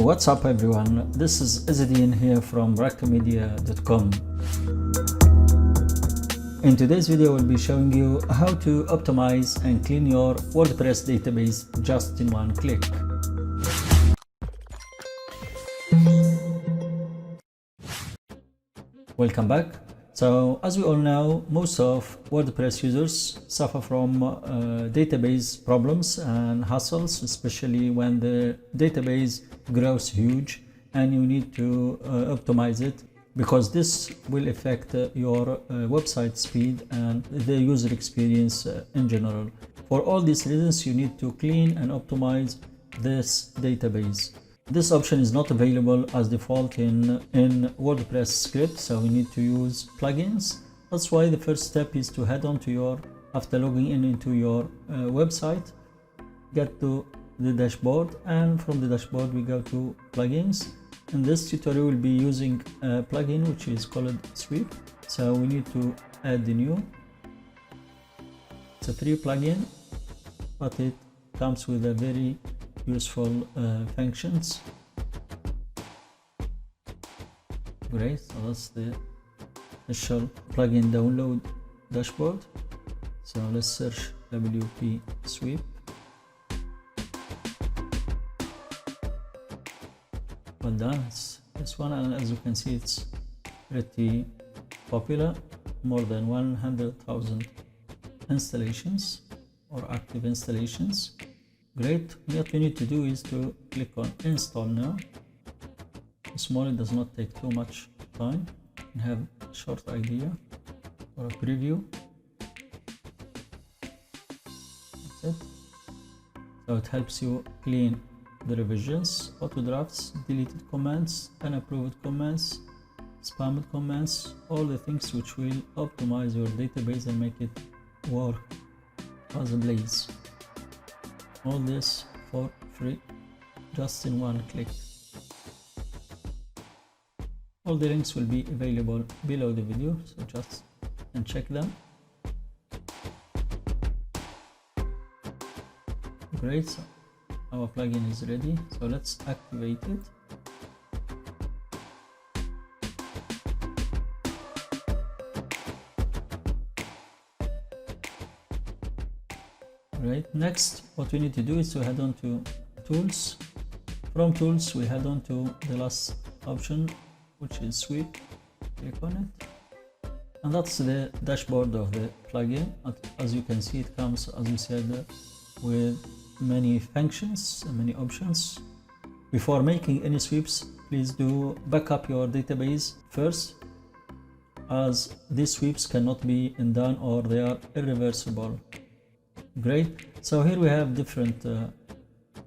What's up everyone, this is Izzadeen here from Raqmedia.com. In today's video we'll be showing you how to optimize and clean your WordPress database just in one click. Welcome back. So as we all know, most of WordPress users suffer from database problems and hassles, especially when the database grows huge and you need to optimize it, because this will affect your website speed and the user experience in general. For all these reasons, you need to clean and optimize this database. This option is not available as default in WordPress script, so we need to use plugins. That's why the first step is to head on to your, after logging in into your website, get to the dashboard, and from the dashboard we go to plugins. In this tutorial we'll be using a plugin which is called Sweep, so we need to add the new. It's a free plugin, but it comes with a very useful functions. Great, so that's the initial plugin download dashboard. So let's search WP Sweep. Well done, it's this one, and as you can see it's pretty popular, more than 100,000 installations or active installations. Great. What we need to do is to click on install now. Small, it does not take too much time, and have a short idea or a preview. That's it. So it helps you clean the revisions, auto drafts, deleted comments, unapproved comments, spammed comments, all the things which will optimize your database and make it work as a blaze. All this for free, just in one click. All the links will be available below the video, so just and check them. Great, so our plugin is ready, so let's activate it. Right, next what we need to do is to head on to tools. From tools we head on to the last option, which is Sweep. Click on it, and that's the dashboard of the plugin. As you can see, it comes, as we said, with many functions and many options. Before making any sweeps, please do back up your database first, as these sweeps cannot be undone or they are irreversible. Great, so here we have different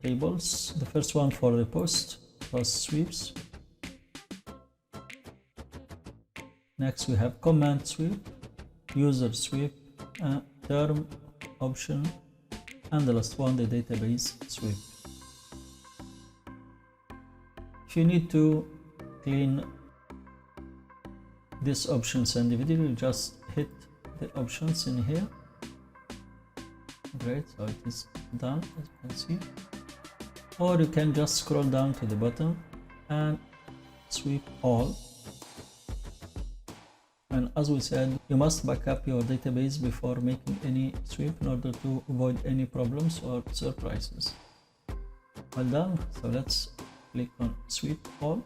tables. The first one for the post sweeps. Next we have comment sweep, user sweep, term option, and the last one, the database sweep. If you need to clean these options individually, just hit the options in here. Great, so it is done, as you can see. Or you can just scroll down to the bottom and sweep all. And as we said, you must back up your database before making any sweep in order to avoid any problems or surprises. Well done, so let's click on sweep all.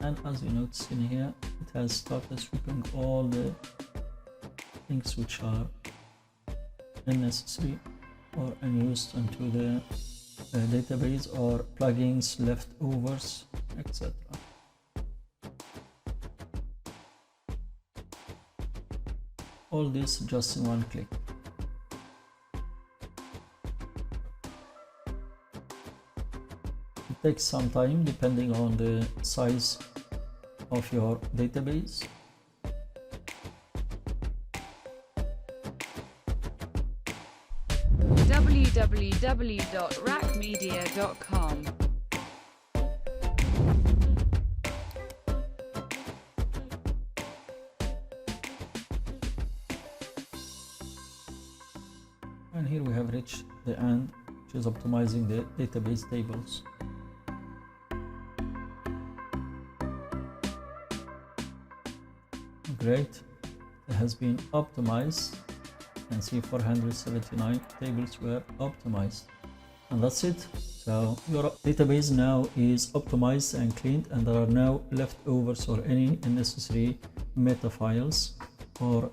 And as you notice in here, it has started sweeping all the things which are unnecessary or unused into the database, or plugins, leftovers, etc. All this just in one click. It takes some time depending on the size of your database. www.raqmedia.com reach the end, which is optimizing the database tables. Great, it has been optimized. You can see 479 tables were optimized, and that's it. So your database now is optimized and cleaned, and there are no leftovers or any unnecessary meta files or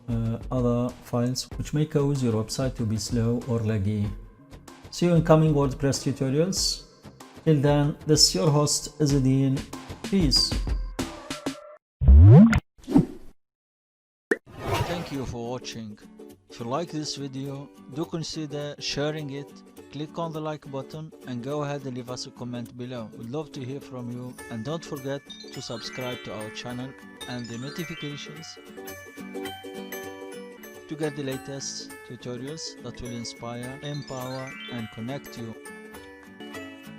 other files which may cause your website to be slow or laggy. See you in coming WordPress tutorials. Till then, this is your host Izzeddin. Peace. Thank you for watching. If you like this video, do consider sharing it. Click on the like button and go ahead and leave us a comment below. We'd love to hear from you, and don't forget to subscribe to our channel and the notifications to get the latest tutorials that will inspire, empower and connect you.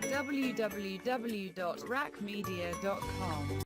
www.raqmedia.com